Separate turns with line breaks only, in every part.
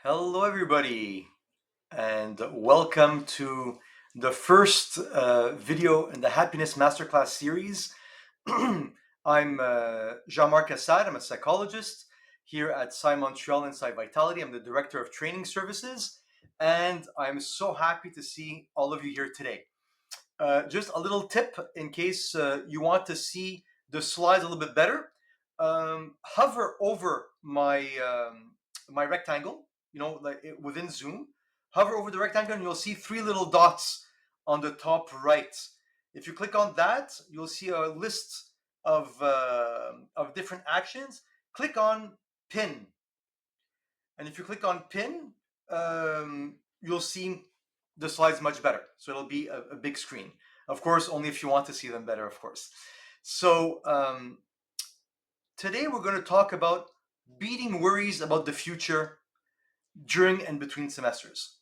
Hello, everybody, and welcome to the first video in the Happiness Masterclass series. I'm Jean-Marc Assaad. I'm a psychologist here at PsyMontréal and PsyVitality. I'm the Director of Training Services, and I'm so happy to see all of you here today. Just a little tip in case you want to see the slides a little bit better. Hover over my rectangle, like within Zoom. Hover over the rectangle and you'll see three little dots on the top right. If you click on that, you'll see a list of different actions. Click on pin, and if you click on pin, you'll see the slides much better. So it'll be a big screen. Of course, only if you want to see them better, of course. So today we're going to talk about beating worries about the future during and between semesters.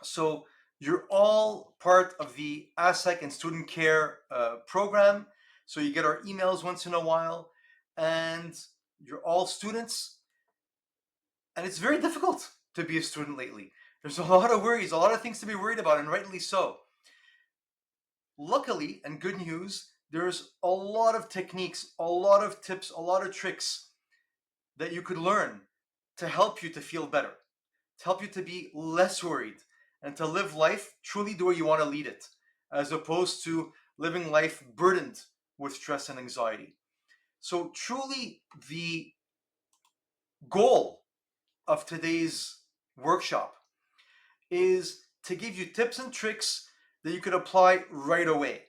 So you're all part of the ASEC and student care program. So you get our emails once in a while, and you're all students. And it's very difficult to be a student lately. There's a lot of worries, a lot of things to be worried about, and rightly so. Luckily, and good news, there's a lot of techniques, a lot of tips, a lot of tricks that you could learn to help you to feel better, to help you to be less worried, and to live life truly the way you want to lead it, as opposed to living life burdened with stress and anxiety. So truly, the goal of today's workshop is to give you tips and tricks that you could apply right away.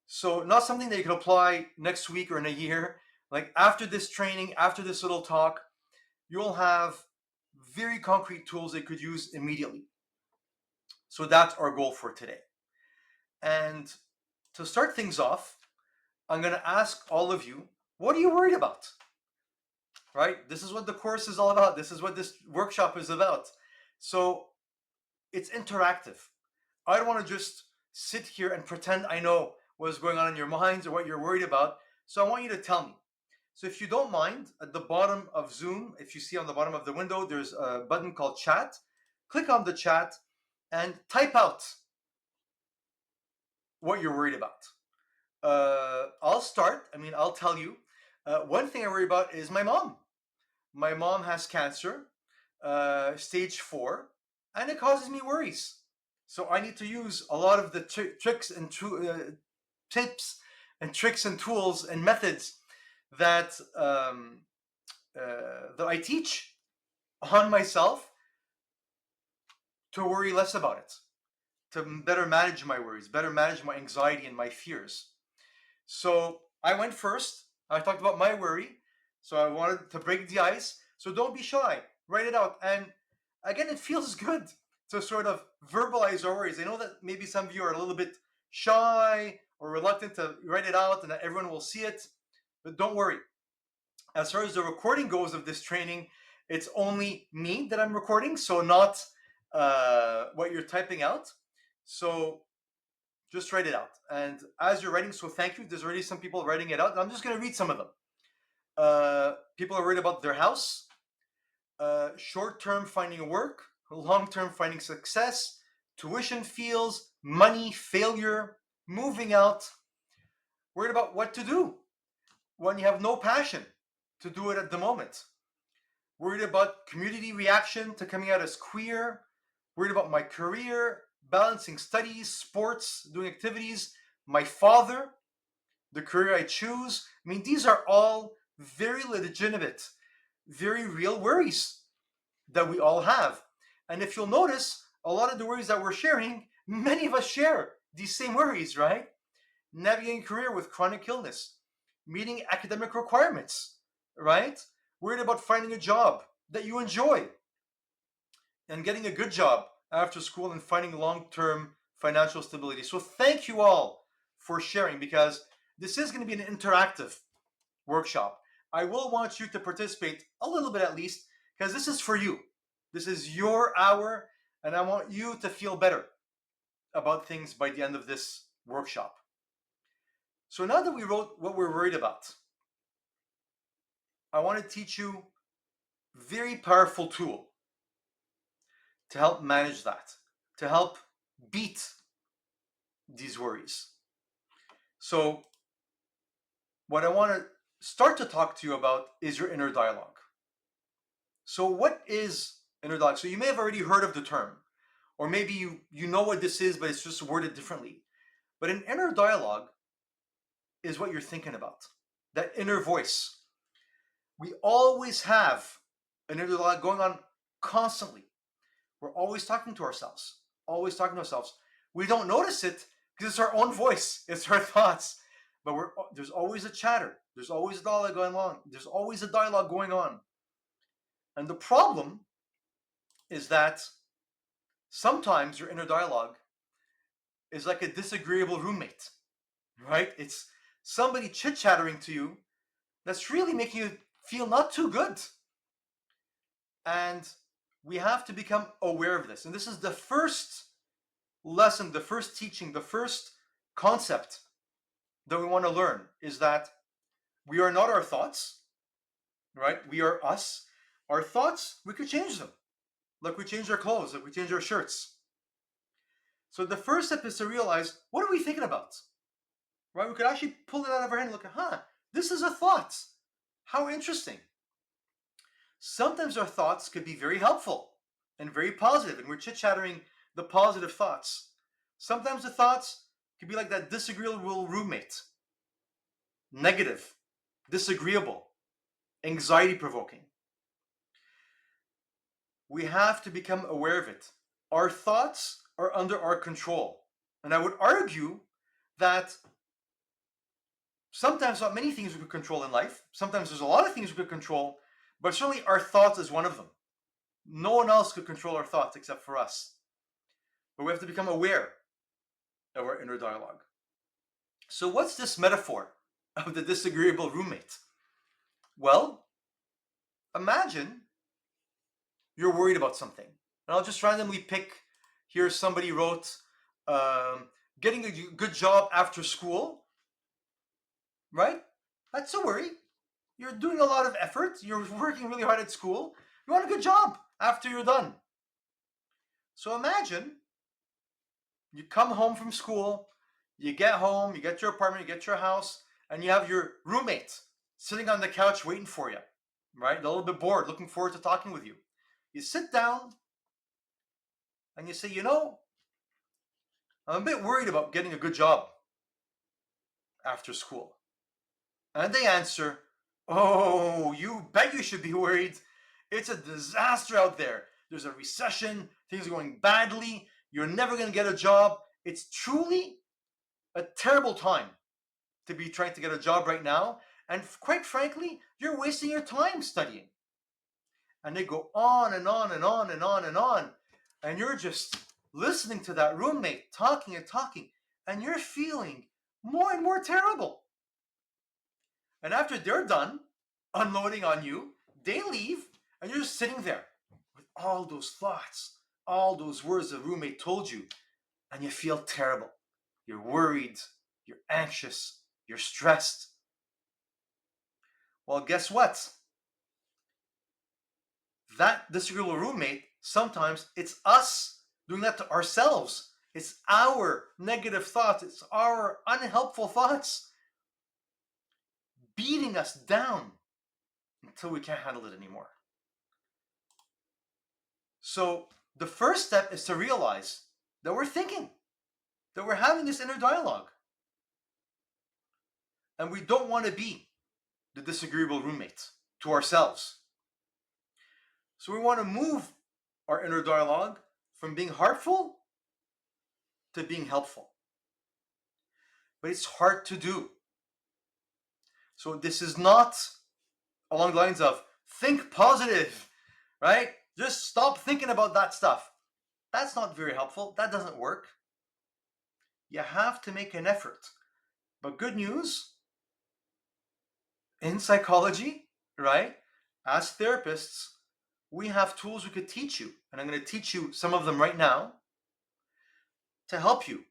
So not something that you can apply next week or in a year. Like after this training, after this little talk, you'll have very concrete tools that you could use immediately. So that's our goal for today. And to start things off, I'm going to ask all of you, what are you worried about? Right? This is what the course is all about. This is what this workshop is about. So it's interactive. I don't want to just sit here and pretend I know what's going on in your minds or what you're worried about. So I want you to tell me. So if you don't mind, at the bottom of Zoom, if you see on the bottom of the window, there's a button called chat. Click on the chat and type out what you're worried about. I'll start. I'll tell you. One thing I worry about is my mom. My mom has cancer, stage 4, and it causes me worries. So I need to use a lot of the tricks and tips and tricks and tools and methods that that I teach on myself to worry less about it, to better manage my worries, better manage my anxiety and my fears. So I went first. I talked about my worry. So I wanted to break the ice. So don't be shy. Write it out. And again, it feels good to sort of verbalize our worries. I know that maybe some of you are a little bit shy or reluctant to write it out and that everyone will see it. But don't worry. As far as the recording goes of this training, it's only me that I'm recording, so not what you're typing out. So just write it out. And as you're writing, so thank you. There's already some people writing it out. I'm just going to read some of them. People are worried about their house, short-term finding work, long-term finding success, tuition fees, money, failure, moving out, worried about what to do when you have no passion to do it at the moment, worried about community reaction to coming out as queer, worried about my career, balancing studies, sports, doing activities, my father, the career I choose. These are all very legitimate, very real worries that we all have. And if you'll notice, a lot of the worries that we're sharing, many of us share these same worries, right? Navigating career with chronic illness, meeting academic requirements, right? Worried about finding a job that you enjoy and getting a good job after school and finding long-term financial stability. So thank you all for sharing, because this is going to be an interactive workshop. I will want you to participate a little bit at least, because this is for you. This is your hour, and I want you to feel better about things by the end of this workshop. So now that we wrote what we're worried about, I want to teach you a very powerful tool to help manage that, to help beat these worries. So, what I want to start to talk to you about is your inner dialogue. So, what is inner dialogue? So, you may have already heard of the term, or maybe you know what this is, but it's just worded differently. But an inner dialogue is what you're thinking about, that inner voice. We always have an inner dialogue going on constantly. We're always talking to ourselves, always talking to ourselves. We don't notice it because it's our own voice, it's our thoughts. But there's always a chatter, there's always a dialogue going on, there's always a dialogue going on. And the problem is that sometimes your inner dialogue is like a disagreeable roommate, right? It's somebody chit-chattering to you that's really making you feel not too good. And we have to become aware of this. And this is the first lesson, the first teaching, the first concept that we want to learn is that we are not our thoughts, right? We are us. Our thoughts, we could change them. Like we change our clothes, like we change our shirts. So the first step is to realize, what are we thinking about? Right? We could actually pull it out of our hand and look at, this is a thought. How interesting. Sometimes our thoughts could be very helpful and very positive, and we're chit-chattering the positive thoughts. Sometimes the thoughts could be like that disagreeable roommate. Negative, disagreeable, anxiety-provoking. We have to become aware of it. Our thoughts are under our control. And I would argue that sometimes not many things we could control in life. Sometimes there's a lot of things we could control, but certainly our thoughts is one of them. No one else could control our thoughts except for us. But we have to become aware of our inner dialogue. So what's this metaphor of the disagreeable roommate? Well, imagine you're worried about something. And I'll just randomly pick, here somebody wrote, getting a good job after school, right? That's a worry. You're doing a lot of effort. You're working really hard at school. You want a good job after you're done. So imagine you come home from school, you get home, you get your apartment, you get your house, and you have your roommate sitting on the couch waiting for you, right? A little bit bored, looking forward to talking with you. You sit down and you say, I'm a bit worried about getting a good job after school. And they answer, oh, you bet you should be worried. It's a disaster out there. There's a recession, things are going badly, you're never going to get a job. It's truly a terrible time to be trying to get a job right now. And quite frankly, you're wasting your time studying. And they go on and on and on and on and on. And you're just listening to that roommate talking and talking. And you're feeling more and more terrible. And after they're done unloading on you, they leave and you're just sitting there with all those thoughts, all those words the roommate told you, and you feel terrible. You're worried, you're anxious, you're stressed. Well, guess what? That disagreeable roommate, sometimes it's us doing that to ourselves. It's our negative thoughts, it's our unhelpful thoughts beating us down until we can't handle it anymore. So the first step is to realize that we're thinking, that we're having this inner dialogue. And we don't want to be the disagreeable roommate to ourselves. So we want to move our inner dialogue from being harmful to being helpful. But it's hard to do. So this is not along the lines of think positive, right? Just stop thinking about that stuff. That's not very helpful. That doesn't work. You have to make an effort. But good news, in psychology, right? As therapists, we have tools we could teach you. And I'm going to teach you some of them right now to help you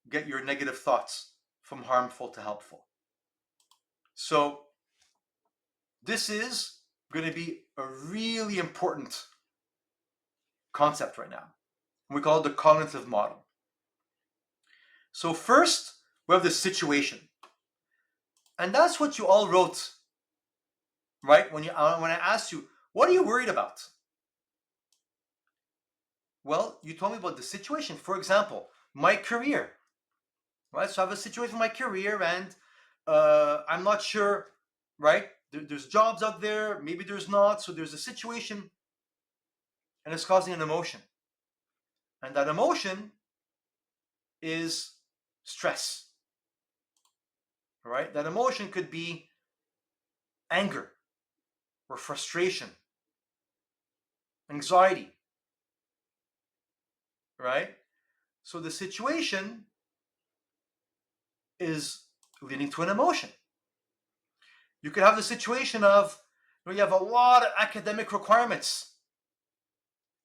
get your negative thoughts from harmful to helpful. So this is going to be a really important concept right now. We call it the cognitive model. So first, we have the situation. And that's what you all wrote, right? When I asked you, what are you worried about? Well, you told me about the situation. For example, my career, right? So I have a situation in my career and I'm not sure, right? There's jobs out there, maybe there's not. So there's a situation and it's causing an emotion. And that emotion is stress, right? That emotion could be anger or frustration, anxiety, right? So the situation is leading to an emotion. You could have the situation of you have a lot of academic requirements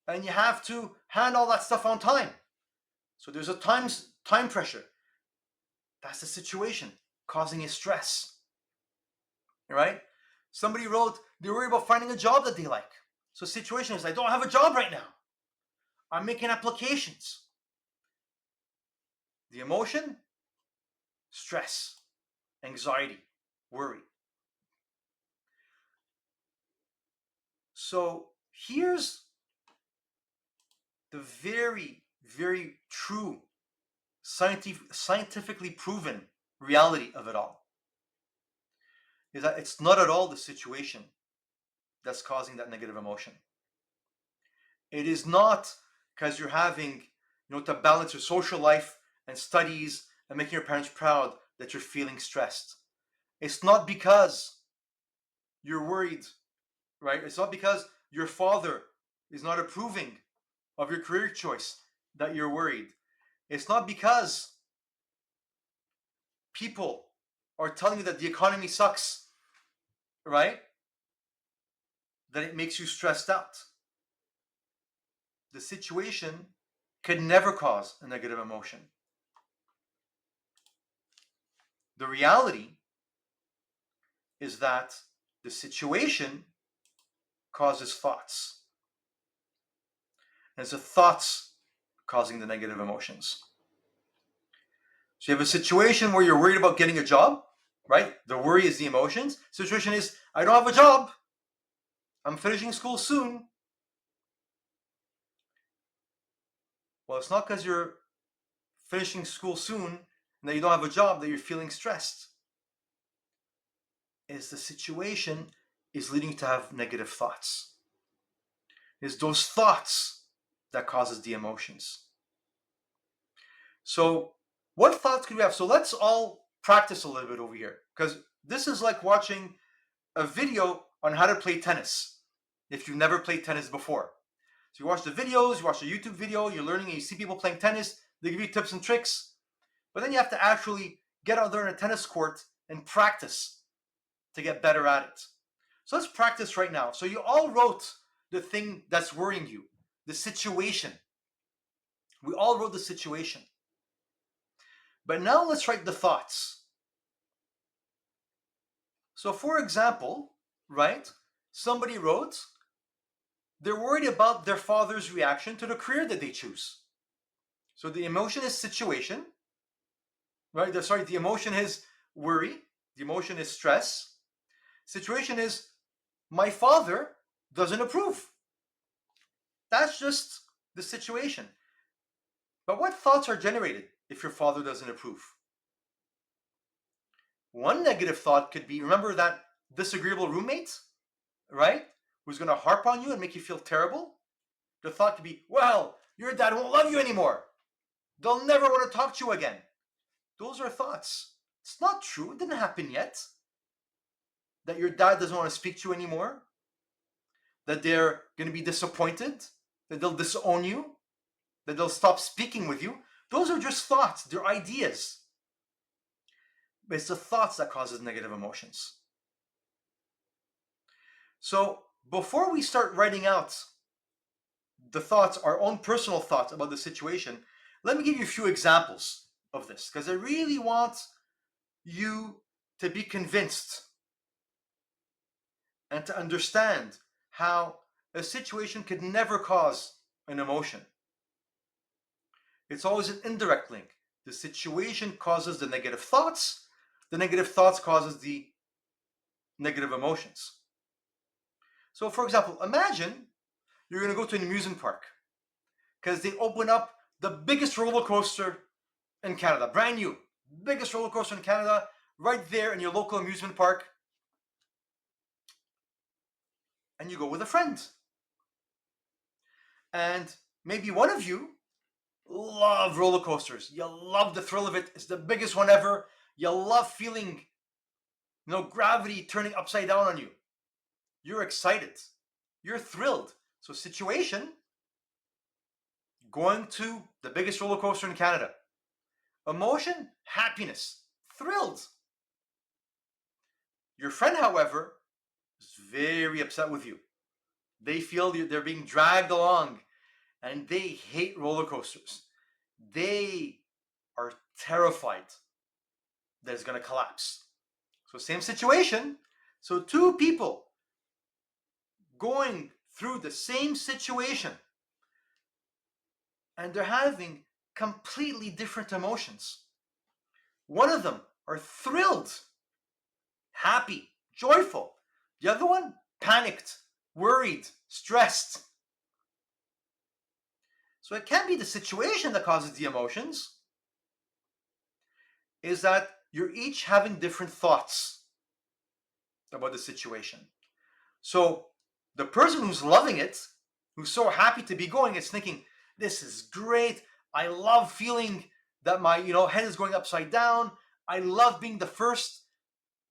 and you have to hand all that stuff on time. So there's a time pressure. That's the situation causing you stress, right? Somebody wrote they're worried about finding a job that they like. So situation is I don't have a job right now. I'm making applications. The emotion, stress, anxiety, worry. So here's the very, very true, scientifically proven reality of it all. Is that it's not at all the situation that's causing that negative emotion. It is not because you're having, to balance your social life and studies and making your parents proud that you're feeling stressed. It's not because you're worried, right? It's not because your father is not approving of your career choice that you're worried. It's not because people are telling you that the economy sucks, right? That it makes you stressed out. The situation can never cause a negative emotion. The reality is that the situation causes thoughts. And it's the thoughts causing the negative emotions. So you have a situation where you're worried about getting a job, right? The worry is the emotions. Situation is, I don't have a job. I'm finishing school soon. Well, it's not because you're finishing school soon and that you don't have a job that you're feeling stressed. It's the situation is leading you to have negative thoughts. It's those thoughts that causes the emotions. So what thoughts could we have? So let's all practice a little bit over here, because this is like watching a video on how to play tennis if you've never played tennis before. So you watch the videos, you watch a YouTube video, you're learning and you see people playing tennis, they give you tips and tricks, but then you have to actually get out there in a tennis court and practice to get better at it. So let's practice right now. So you all wrote the thing that's worrying you, the situation. We all wrote the situation. But now let's write the thoughts. So for example, right, somebody wrote, they're worried about their father's reaction to the career that they choose. So the emotion is situation, right? The emotion is worry. The emotion is stress. Situation is my father doesn't approve. That's just the situation. But what thoughts are generated if your father doesn't approve? One negative thought could be, remember that disagreeable roommate, right? Who's going to harp on you and make you feel terrible? The thought could be, well, your dad won't love you anymore. They'll never want to talk to you again. Those are thoughts. It's not true. It didn't happen yet. That your dad doesn't want to speak to you anymore. That they're going to be disappointed. That they'll disown you. That they'll stop speaking with you. Those are just thoughts. They're ideas. But it's the thoughts that causes negative emotions. So before we start writing out the thoughts, our own personal thoughts about the situation, let me give you a few examples of this, because I really want you to be convinced and to understand how a situation could never cause an emotion. It's always an indirect link. The situation causes the negative thoughts causes the negative emotions. So for example, imagine you're going to go to an amusement park because they open up the biggest roller coaster in Canada, brand new, biggest roller coaster in Canada, right there in your local amusement park, and you go with a friend. And maybe one of you love roller coasters. You love the thrill of it. It's the biggest one ever. You love feeling, gravity turning upside down on you. You're excited. You're thrilled. So situation, going to the biggest roller coaster in Canada. Emotion, happiness, thrilled. Your friend, however, is very upset with you. They feel they're being dragged along and they hate roller coasters. They are terrified that it's going to collapse. So same situation. So two people going through the same situation and they're having completely different emotions. One of them are thrilled, happy, joyful. The other one, panicked, worried, stressed. So it can't be the situation that causes the emotions. Is that you're each having different thoughts about the situation. So the person who's loving it, who's so happy to be going, is thinking, this is great. I love feeling that my head is going upside down. I love being the first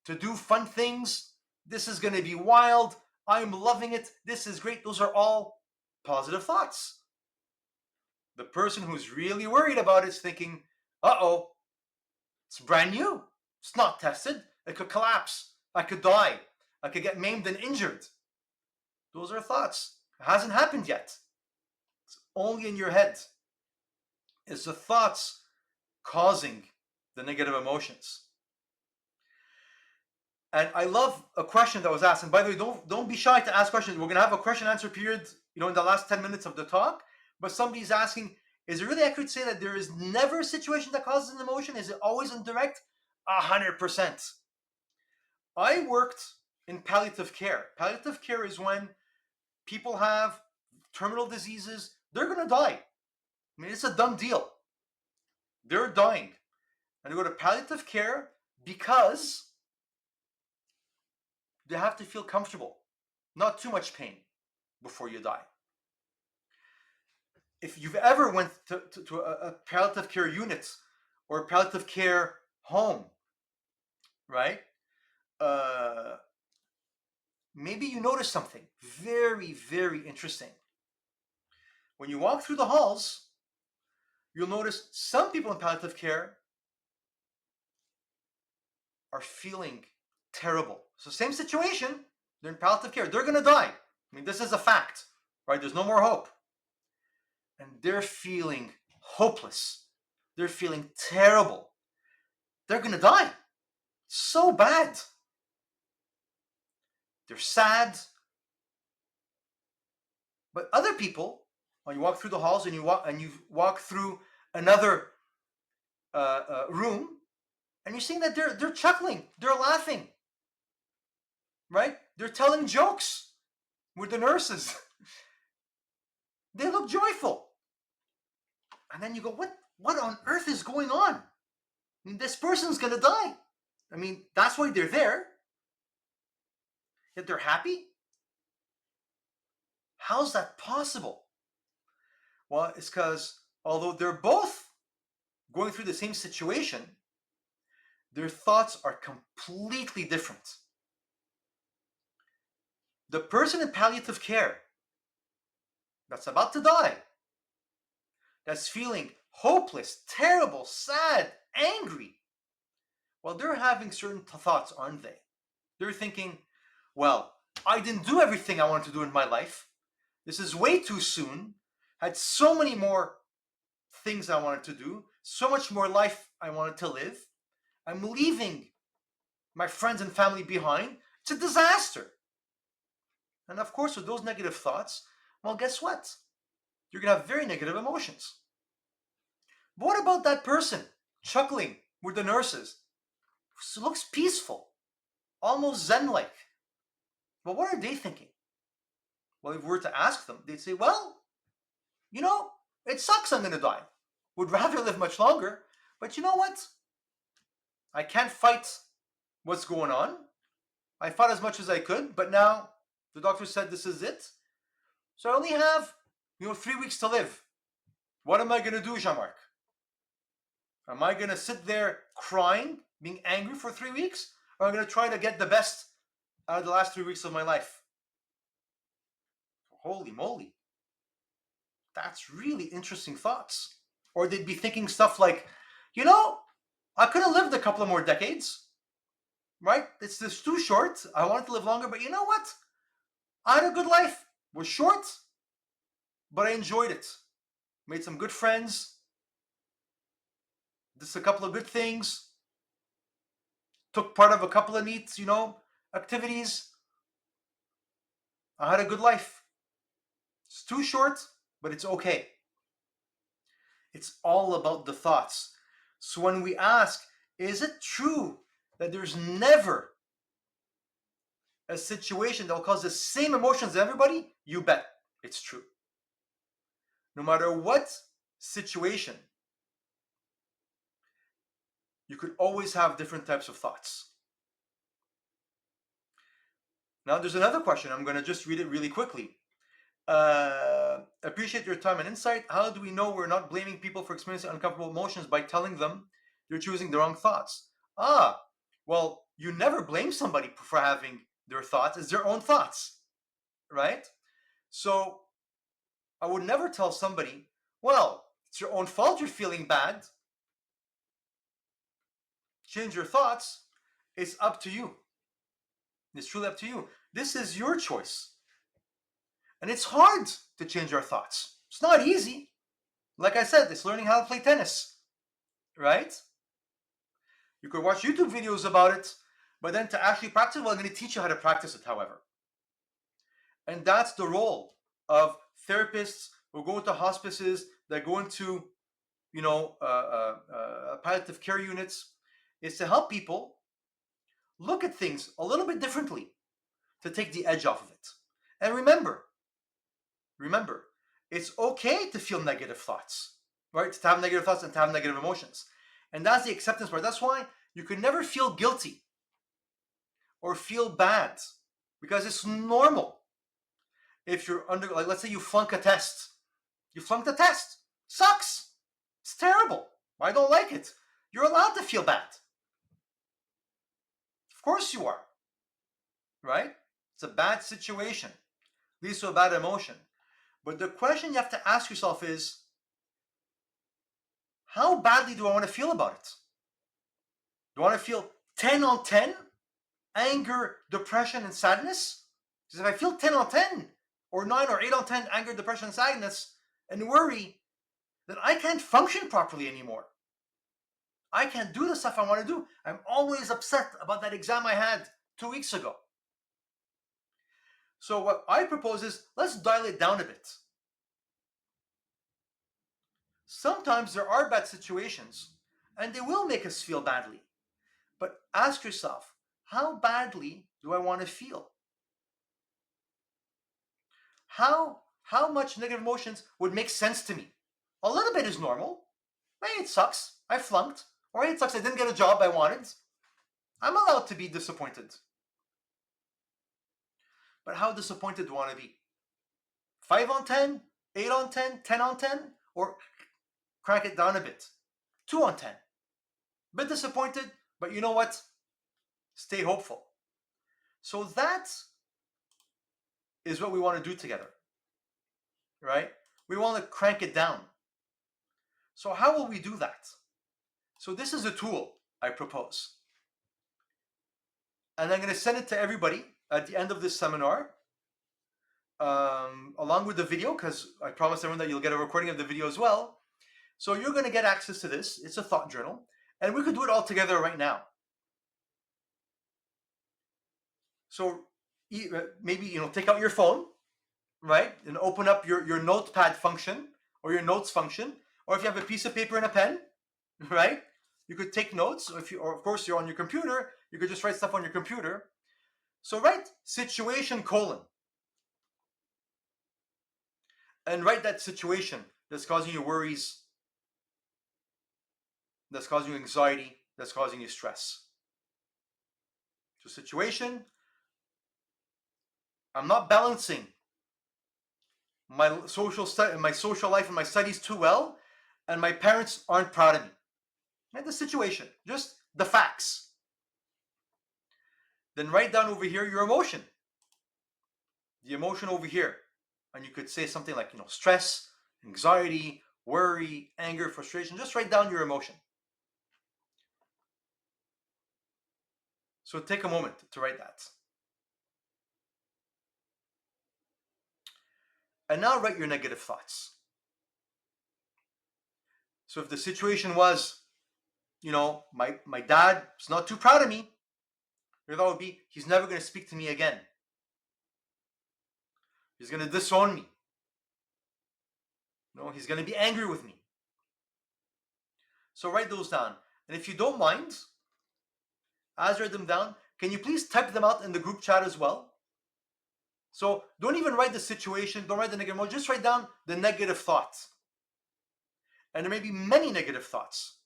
to do fun things. This is going to be wild. I'm loving it. This is great. Those are all positive thoughts. The person who's really worried about it is thinking, uh-oh, it's brand new. It's not tested. It could collapse. I could die. I could get maimed and injured. Those are thoughts. It hasn't happened yet. It's only in your head. It's the thoughts causing the negative emotions. And I love a question that was asked. And by the way, don't be shy to ask questions. We're going to have a question answer period, in the last 10 minutes of the talk. But somebody's asking, is it really accurate to say that there is never a situation that causes an emotion? Is it always indirect? 100%. I worked in palliative care. Palliative care is when people have terminal diseases. They're going to die. I mean, it's a done deal. They're dying. And they go to palliative care because they have to feel comfortable, not too much pain before you die. If you've ever went to a palliative care unit or a palliative care home, right? Maybe you notice something very, very interesting. When you walk through the halls, you'll notice some people in palliative care are feeling terrible. So same situation, they're in palliative care. They're going to die. I mean, this is a fact, right? There's no more hope. And they're feeling hopeless. They're feeling terrible. They're going to die. So bad. They're sad. But other people, when you walk through the halls and you walk through another room, and you're seeing that they're chuckling, they're laughing, right? They're telling jokes with the nurses. They look joyful. And then you go, what on earth is going on? I mean, this person's going to die. I mean, that's why they're there. Yet they're happy? How's that possible? Well, it's because although they're both going through the same situation, their thoughts are completely different. The person in palliative care that's about to die, that's feeling hopeless, terrible, sad, angry, well, they're having certain thoughts, aren't they? They're thinking, well, I didn't do everything I wanted to do in my life. This is way too soon. I had so many more things I wanted to do, so much more life I wanted to live. I'm leaving my friends and family behind. It's a disaster. And of course, with those negative thoughts, well, guess what? You're going to have very negative emotions. But what about that person chuckling with the nurses? It looks peaceful, almost Zen-like. But what are they thinking? Well, if we were to ask them, they'd say, well, it sucks I'm going to die. Would rather live much longer, but you know what? I can't fight what's going on. I fought as much as I could, but now the doctor said this is it. So I only have, 3 weeks to live. What am I going to do, Jean-Marc? Am I going to sit there crying, being angry for 3 weeks? Or am I going to try to get the best out of the last 3 weeks of my life? Holy moly. That's really interesting thoughts. Or they'd be thinking stuff like, I could have lived a couple of more decades, right? It's just too short. I wanted to live longer, but you know what? I had a good life. It was short, but I enjoyed it. Made some good friends. Did a couple of good things. Took part of a couple of neat, activities. I had a good life. It's too short, but it's okay. It's all about the thoughts. So when we ask, is it true that there's never a situation that will cause the same emotions to everybody? You bet it's true. No matter what situation, you could always have different types of thoughts. Now there's another question. I'm going to just read it really quickly. Appreciate your time and insight. How do we know we're not blaming people for experiencing uncomfortable emotions by telling them they're choosing the wrong thoughts? Well, you never blame somebody for having their thoughts. It's their own thoughts, right? So I would never tell somebody, well, it's your own fault you're feeling bad. Change your thoughts. It's up to you. It's truly up to you. This is your choice. And it's hard to change our thoughts. It's not easy. Like I said, it's learning how to play tennis, right? You could watch YouTube videos about it, but then to actually practice, well, I'm going to teach you how to practice it, however. And that's the role of therapists who go into hospices, that go into, palliative care units, is to help people look at things a little bit differently, to take the edge off of it. And remember, it's okay to feel negative thoughts, right? To have negative thoughts and to have negative emotions. And that's the acceptance part. That's why you can never feel guilty or feel bad, because it's normal. If you're like, let's say you flunk a test. You flunked a test. Sucks. It's terrible. I don't like it. You're allowed to feel bad. Of course you are, right? It's a bad situation. Leads to a bad emotion. But the question you have to ask yourself is, how badly do I want to feel about it? Do I want to feel 10 on 10? Anger, depression, and sadness? Because if I feel 10 on 10, or 9 or 8 on 10 anger, depression, and sadness, and worry, then I can't function properly anymore. I can't do the stuff I want to do. I'm always upset about that exam I had 2 weeks ago. So what I propose is, let's dial it down a bit. Sometimes there are bad situations, and they will make us feel badly. But ask yourself, how badly do I want to feel? How much negative emotions would make sense to me? A little bit is normal. Hey, it sucks. I flunked. Or hey, it sucks. I didn't get a job I wanted. I'm allowed to be disappointed. But how disappointed do I want to be? 5 on 10? 8 on 10? 10 on 10? Or crank it down a bit? 2 on 10. Bit disappointed, but you know what? Stay hopeful. So that is what we want to do together, right? We want to crank it down. So how will we do that? So this is a tool I propose. And I'm going to send it to everybody at the end of this seminar, along with the video, because I promised everyone that you'll get a recording of the video as well. So you're going to get access to this. It's a thought journal. And we could do it all together right now. So maybe, take out your phone right? And open up your notepad function or your notes function, or if you have a piece of paper and a pen, right? You could take notes. Or of course you're on your computer, you could just write stuff on your computer. So write situation colon, and write that situation that's causing you worries, that's causing you anxiety, that's causing you stress. So situation, I'm not balancing my social life and my studies too well, and my parents aren't proud of me. And the situation, just the facts. Then write down over here your emotion, the emotion over here, and you could say something like, stress, anxiety, worry, anger, frustration. Just write down your emotion. So take a moment to write that. And now write your negative thoughts. So if the situation was, my dad is not too proud of me, your thought would be, he's never going to speak to me again. He's going to disown me. He's going to be angry with me. So write those down. And if you don't mind, as you write them down, can you please type them out in the group chat as well? So don't even write the situation, don't write the negative emotion, just write down the negative thoughts. And there may be many negative thoughts.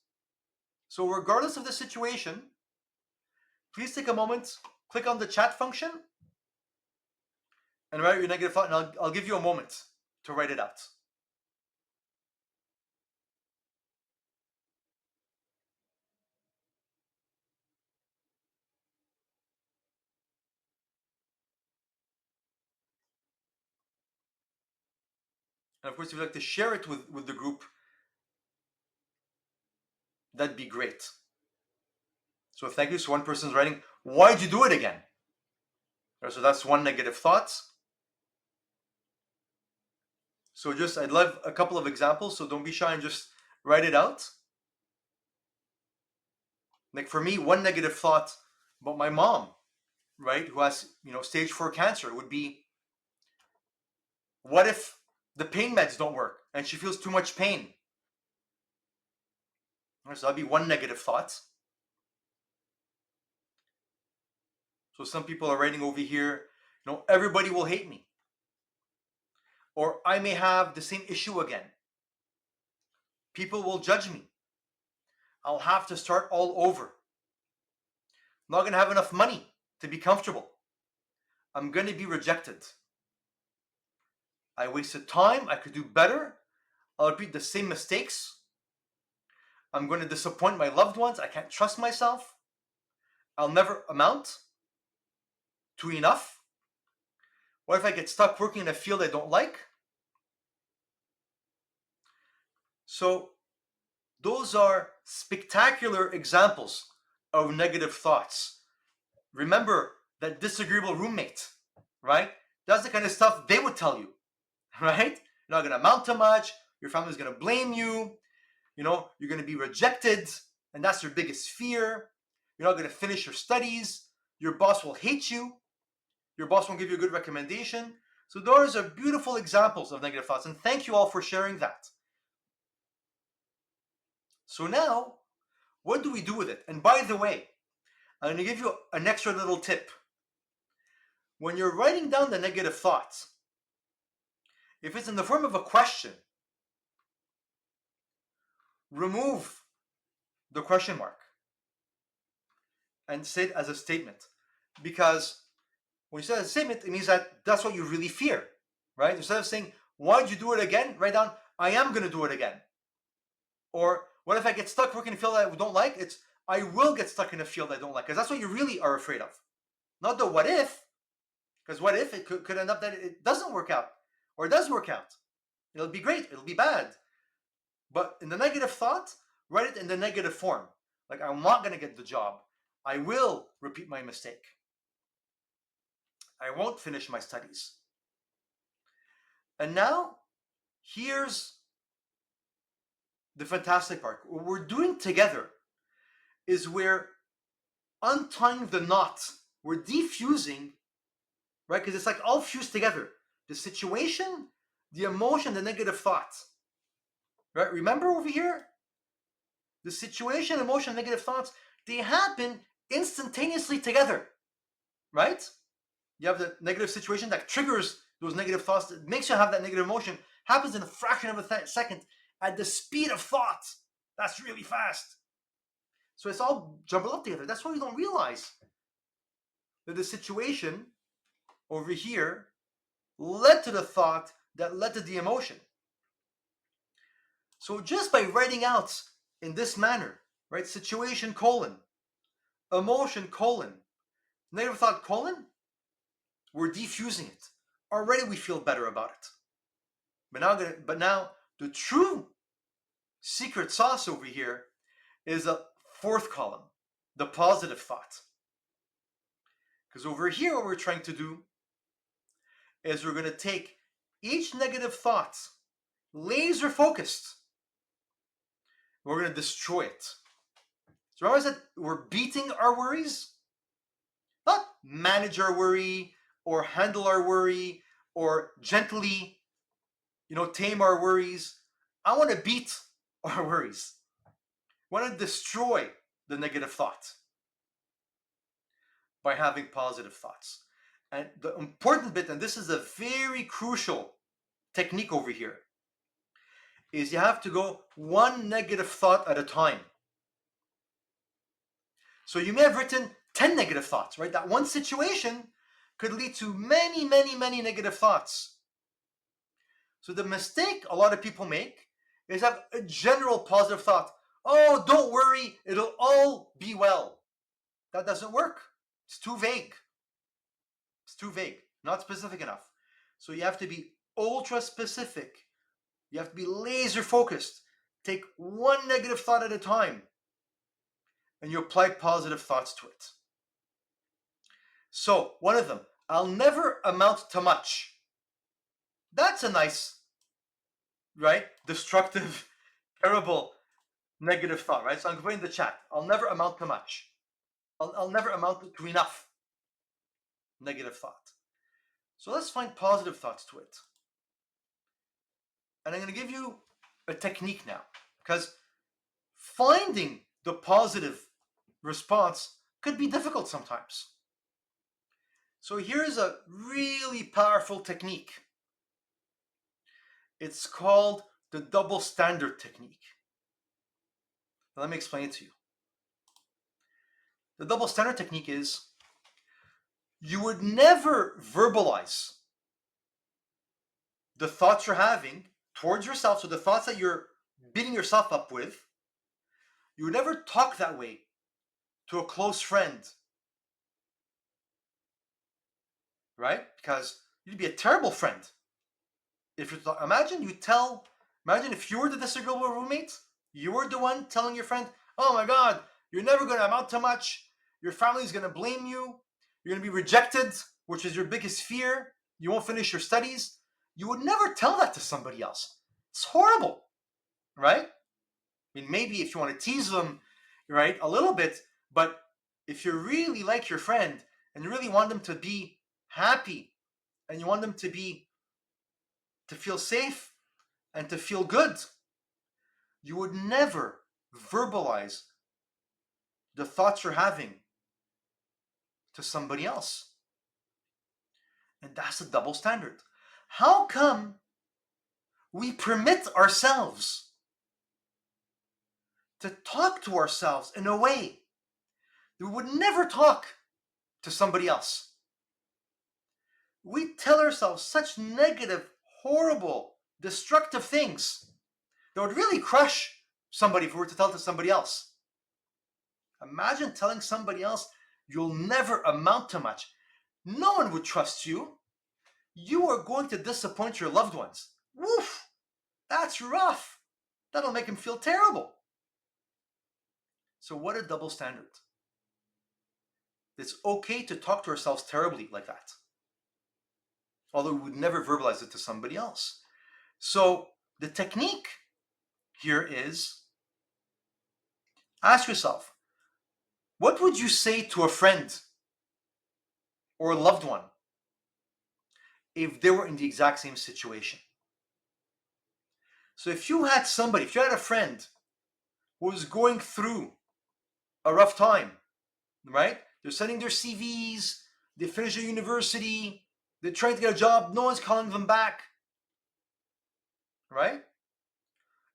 So regardless of the situation, please take a moment, click on the chat function, and write your negative thought, and I'll give you a moment to write it out. And of course, if you'd like to share it with the group, that'd be great. So thank you. So one person's writing, why'd you do it again? So that's one negative thought. So I'd love a couple of examples, so don't be shy and just write it out. Like for me, one negative thought about my mom, right, who has, stage 4 cancer would be, what if the pain meds don't work and she feels too much pain? So that'd be one negative thought. So some people are writing over here, everybody will hate me. Or I may have the same issue again. People will judge me. I'll have to start all over. I'm not going to have enough money to be comfortable. I'm going to be rejected. I wasted time. I could do better. I'll repeat the same mistakes. I'm going to disappoint my loved ones. I can't trust myself. I'll never amount to enough. What if I get stuck working in a field I don't like? So those are spectacular examples of negative thoughts. Remember that disagreeable roommate, right? That's the kind of stuff they would tell you, right? You're not going to amount to much. Your family's going to blame you. You're going to be rejected, and that's your biggest fear. You're not going to finish your studies. Your boss will hate you. Your boss won't give you a good recommendation. So those are beautiful examples of negative thoughts, and thank you all for sharing that. So now, what do we do with it? And by the way, I'm going to give you an extra little tip. When you're writing down the negative thoughts, if it's in the form of a question, remove the question mark and say it as a statement. Because when you say it as a statement, it means that that's what you really fear, right? Instead of saying, why'd you do it again? Write down, I am going to do it again. Or what if I get stuck working in a field that I don't like? It's, I will get stuck in a field I don't like. Because that's what you really are afraid of. Not the what if. Because what if it could end up that it doesn't work out? Or it does work out. It'll be great. It'll be bad. But in the negative thought, write it in the negative form. Like, I'm not going to get the job. I will repeat my mistake. I won't finish my studies. And now, here's the fantastic part. What we're doing together is we're untying the knot. We're defusing, right? Because it's like all fused together. The situation, the emotion, the negative thought. Right? Remember over here? The situation, emotion, negative thoughts, they happen instantaneously together. Right? You have the negative situation that triggers those negative thoughts, that makes you have that negative emotion, happens in a fraction of a second at the speed of thought. That's really fast. So it's all jumbled up together. That's why you don't realize that the situation over here led to the thought that led to the emotion. So just by writing out in this manner, right, situation colon, emotion colon, negative thought colon, we're defusing it. Already we feel better about it. But now the true secret sauce over here is a fourth column, the positive thought. Because over here, what we're trying to do is we're going to take each negative thought, laser focused, we're going to destroy it. So remember I said we're beating our worries? Not manage our worry or handle our worry or gently, tame our worries. I want to beat our worries. I want to destroy the negative thought by having positive thoughts. And the important bit, and this is a very crucial technique over here, is you have to go one negative thought at a time. So you may have written 10 negative thoughts, right? That one situation could lead to many, many, many negative thoughts. So the mistake a lot of people make is have a general positive thought. Oh, don't worry, it'll all be well. That doesn't work. It's too vague. It's too vague, not specific enough. So you have to be ultra specific. You have to be laser focused. Take one negative thought at a time, and you apply positive thoughts to it. So, one of them, I'll never amount to much. That's a nice, right? Destructive, terrible, negative thought, right? So I'm putting in the chat. I'll never amount to much. I'll never amount to enough. Negative thought. So let's find positive thoughts to it. And I'm going to give you a technique now, because finding the positive response could be difficult sometimes. So here's a really powerful technique. It's called the double standard technique. Now, let me explain it to you. The double standard technique is you would never verbalize the thoughts you're having towards yourself, so the thoughts that you're beating yourself up with, you would never talk that way to a close friend, right? Because you'd be a terrible friend. If you imagine if you were the disagreeable roommate, you were the one telling your friend, "Oh my God, you're never going to amount to much. Your family's going to blame you. You're going to be rejected, which is your biggest fear. You won't finish your studies." You would never tell that to somebody else. It's horrible, right? I mean, maybe if you want to tease them, right, a little bit, but if you really like your friend and you really want them to be happy and you want them to feel safe and to feel good, you would never verbalize the thoughts you're having to somebody else. And that's a double standard. How come we permit ourselves to talk to ourselves in a way that we would never talk to somebody else? We tell ourselves such negative, horrible, destructive things that would really crush somebody if we were to tell to somebody else. Imagine telling somebody else you'll never amount to much. No one would trust you. You are going to disappoint your loved ones. Woof! That's rough. That'll make them feel terrible. So what a double standard. It's okay to talk to ourselves terribly like that, although we would never verbalize it to somebody else. So the technique here is, ask yourself, what would you say to a friend or a loved one if they were in the exact same situation. So if you had a friend who was going through a rough time, right? They're sending their CVs, they finish their university, they're trying to get a job, no one's calling them back, right?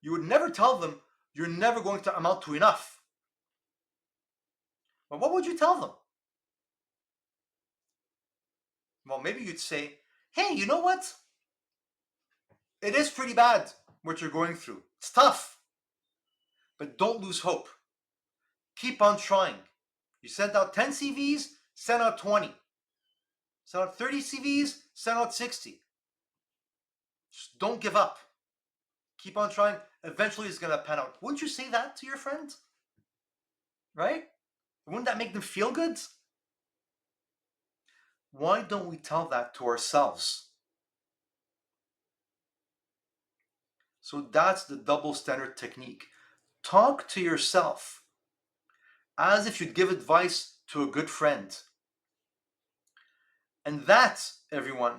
You would never tell them you're never going to amount to enough. But what would you tell them? Well, maybe you'd say, hey, you know what? It is pretty bad what you're going through. It's tough. But don't lose hope. Keep on trying. You sent out 10 CVs, send out 20. Send out 30 CVs, send out 60. Just don't give up. Keep on trying. Eventually it's going to pan out. Wouldn't you say that to your friend? Right? Wouldn't that make them feel good? Why don't we tell that to ourselves? So that's the double standard technique. Talk to yourself as if you'd give advice to a good friend. And that, everyone,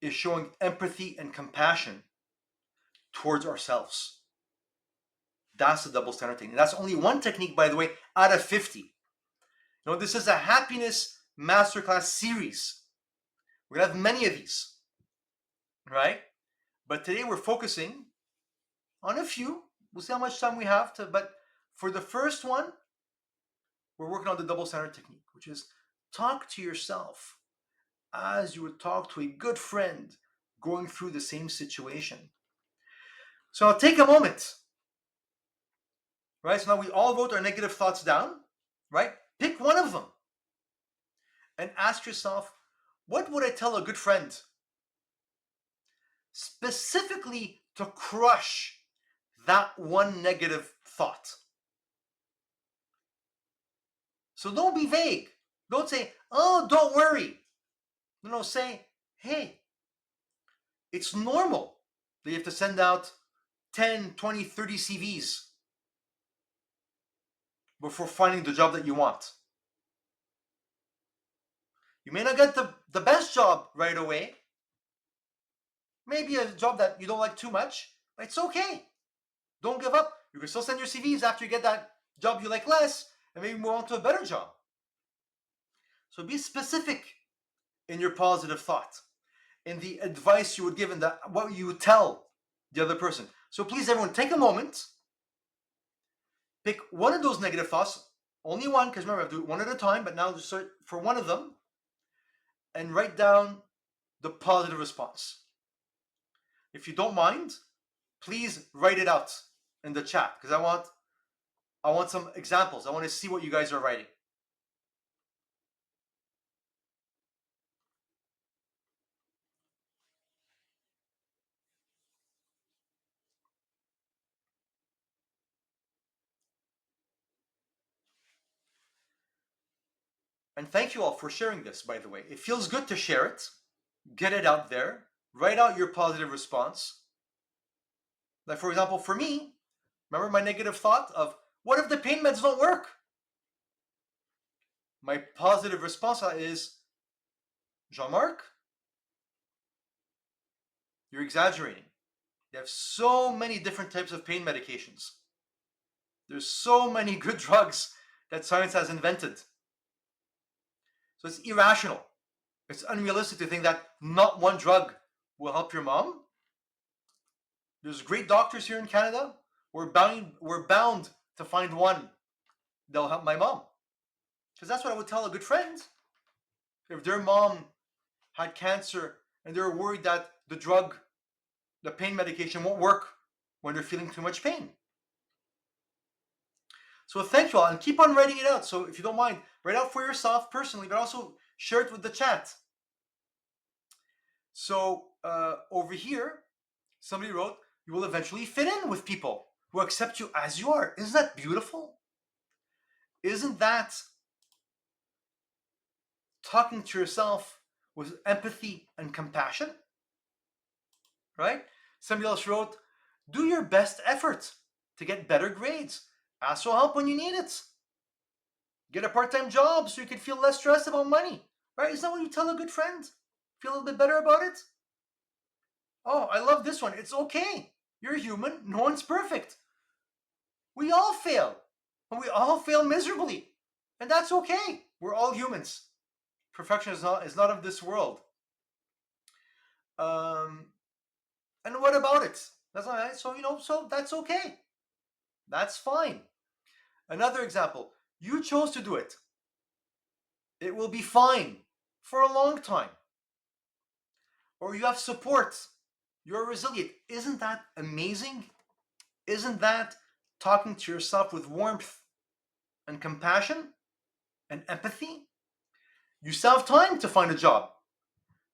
is showing empathy and compassion towards ourselves. That's the double standard technique. That's only one technique, by the way, out of 50. This is a happiness masterclass series. We're going to have many of these, right? But today we're focusing on a few. We'll see how much time we have but for the first one, we're working on the double standard technique, which is talk to yourself as you would talk to a good friend going through the same situation. So I'll take a moment, right? So now we all wrote our negative thoughts down, right? Pick one of them and ask yourself, what would I tell a good friend? Specifically to crush that one negative thought. So don't be vague. Don't say, oh, don't worry. No, say, hey, it's normal that you have to send out 10, 20, 30 CVs before finding the job that you want. You may not get the best job right away. Maybe a job that you don't like too much. But it's okay. Don't give up. You can still send your CVs after you get that job you like less and maybe move on to a better job. So be specific in your positive thought, in the advice you would give, and what you would tell the other person. So please, everyone, take a moment. Pick one of those negative thoughts, only one, because remember, I have to do it one at a time, but now just search for one of them and write down the positive response. If you don't mind, please write it out in the chat, because I want some examples. I want to see what you guys are writing. And thank you all for sharing this, by the way. It feels good to share it. Get it out there. Write out your positive response. Like, for example, for me, remember my negative thought of, what if the pain meds don't work? My positive response is, Jean-Marc, you're exaggerating. You have so many different types of pain medications. There's so many good drugs that science has invented. So it's irrational. It's unrealistic to think that not one drug will help your mom. There's great doctors here in Canada. We're bound to find one that'll help my mom. Because that's what I would tell a good friend. If their mom had cancer and they're worried that the pain medication won't work when they're feeling too much pain. So thank you all, and keep on writing it out. So if you don't mind, write out for yourself personally, but also share it with the chat. So over here, somebody wrote, you will eventually fit in with people who accept you as you are. Isn't that beautiful? Isn't that talking to yourself with empathy and compassion? Right? Somebody else wrote, do your best effort to get better grades. Ask for help when you need it. Get a part-time job so you can feel less stressed about money. Right? Isn't that what you tell a good friend? Feel a little bit better about it? Oh, I love this one. It's okay. You're human. No one's perfect. We all fail. And we all fail miserably. And that's okay. We're all humans. Perfection is not of this world. Um, and what about it? That's all right. So that's okay. That's fine. Another example. You chose to do it. It will be fine for a long time. Or you have support. You're resilient. Isn't that amazing? Isn't that talking to yourself with warmth and compassion and empathy? You still have time to find a job.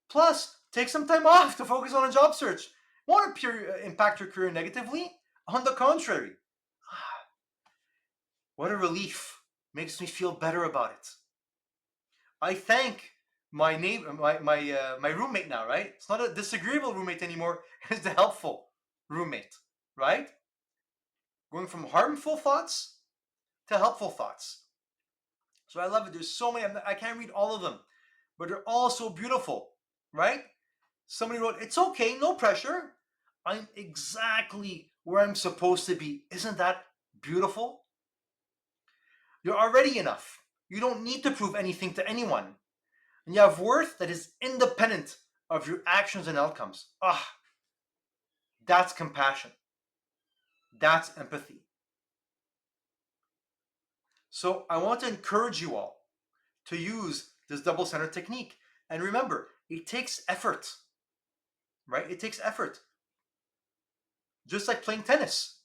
Plus, take some time off to focus on a job search. Won't impact your career negatively. On the contrary, what a relief. Makes me feel better about it. I thank my neighbor, my roommate now, right? It's not a disagreeable roommate anymore. It's the helpful roommate, right? Going from harmful thoughts to helpful thoughts. So I love it. There's so many. I can't read all of them, but they're all so beautiful, right? Somebody wrote, "It's okay, no pressure. I'm exactly where I'm supposed to be." Isn't that beautiful? You're already enough. You don't need to prove anything to anyone. And you have worth that is independent of your actions and outcomes. That's compassion. That's empathy. So I want to encourage you all to use this double standard technique. And remember, it takes effort, right? It takes effort. Just like playing tennis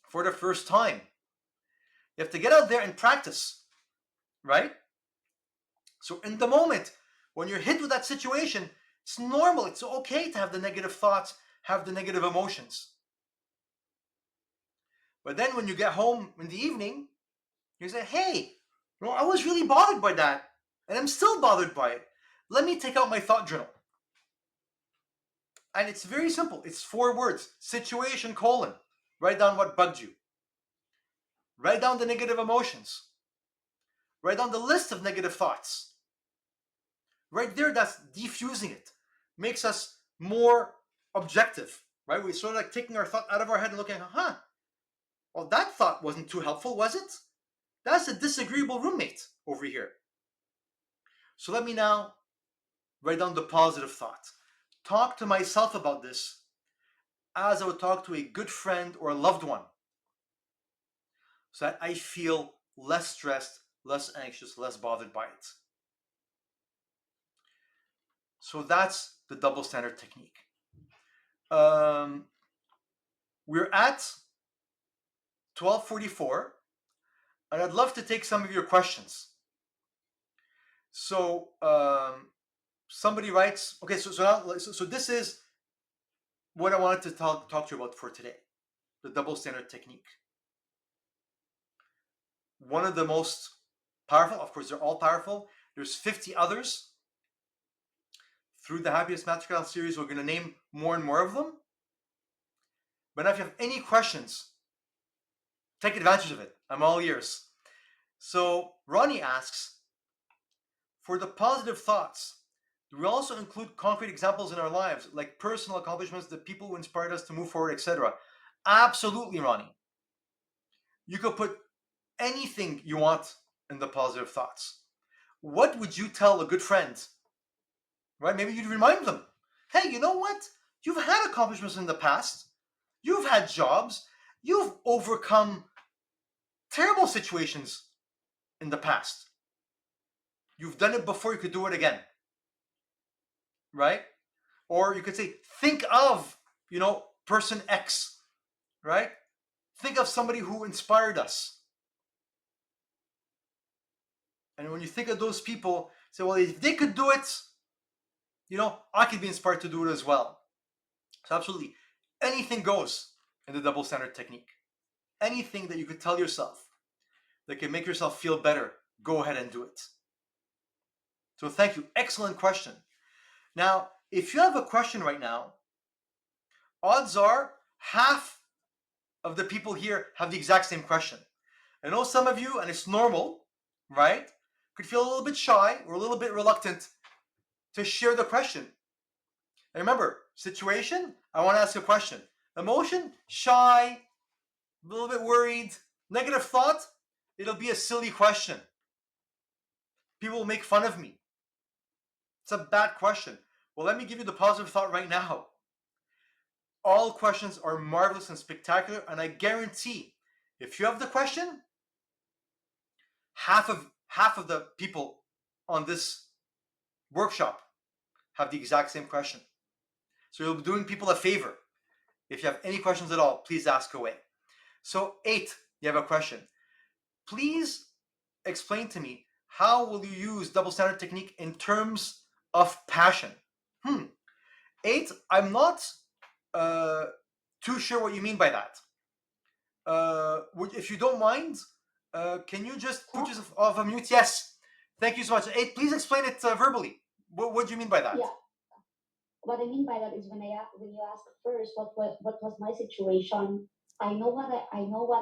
for the first time. You have to get out there and practice, right? So in the moment, when you're hit with that situation, it's normal. It's okay to have the negative thoughts, have the negative emotions. But then when you get home in the evening, you say, hey, I was really bothered by that. And I'm still bothered by it. Let me take out my thought journal. And it's very simple. It's 4 words. Situation, colon. Write down what bugged you. Write down the negative emotions. Write down the list of negative thoughts. Right there, that's diffusing it. Makes us more objective, right? We're sort of like taking our thought out of our head and looking, well, that thought wasn't too helpful, was it? That's a disagreeable roommate over here. So let me now write down the positive thought. Talk to myself about this as I would talk to a good friend or a loved one, so that I feel less stressed, less anxious, less bothered by it. So that's the double standard technique. We're at 12:44, and I'd love to take some of your questions. So somebody writes, okay, so this is what I wanted to talk to you about for today, the double standard technique. One of the most powerful, of course, they're all powerful. There's 50 others. Through the Happiest Masterclass series, we're going to name more and more of them. But if you have any questions, take advantage of it. I'm all ears. So Ronnie asks, for the positive thoughts, do we also include concrete examples in our lives, like personal accomplishments, the people who inspired us to move forward, etc.? Absolutely, Ronnie. You could put anything you want in the positive thoughts. What would you tell a good friend? Right? Maybe you'd remind them, hey, you know what? You've had accomplishments in the past. You've had jobs. You've overcome terrible situations in the past. You've done it before, you could do it again. Right? Or you could say, think of, person X, right? Think of somebody who inspired us. And when you think of those people, say, well, if they could do it, I could be inspired to do it as well. So absolutely, anything goes in the double standard technique. Anything that you could tell yourself that can make yourself feel better, go ahead and do it. So thank you. Excellent question. Now, if you have a question right now, odds are half of the people here have the exact same question. I know some of you, and it's normal, right, could feel a little bit shy or a little bit reluctant to share the question. And remember, situation, I want to ask a question. Emotion, shy, a little bit worried. Negative thought, it'll be a silly question. People will make fun of me. It's a bad question. Well, let me give you the positive thought right now. All questions are marvelous and spectacular, and I guarantee if you have the question, half of the people on this workshop have the exact same question. So you'll be doing people a favor. If you have any questions at all, please ask away. So 8, you have a question. Please explain to me, how will you use double standard technique in terms of passion? 8, I'm not too sure what you mean by that. If you don't mind, can you just put yourself off a mute? Yes. Thank you so much. 8, please explain it verbally. What do you mean by that?
Yeah. What I mean by that is when you ask first what was my situation, I know what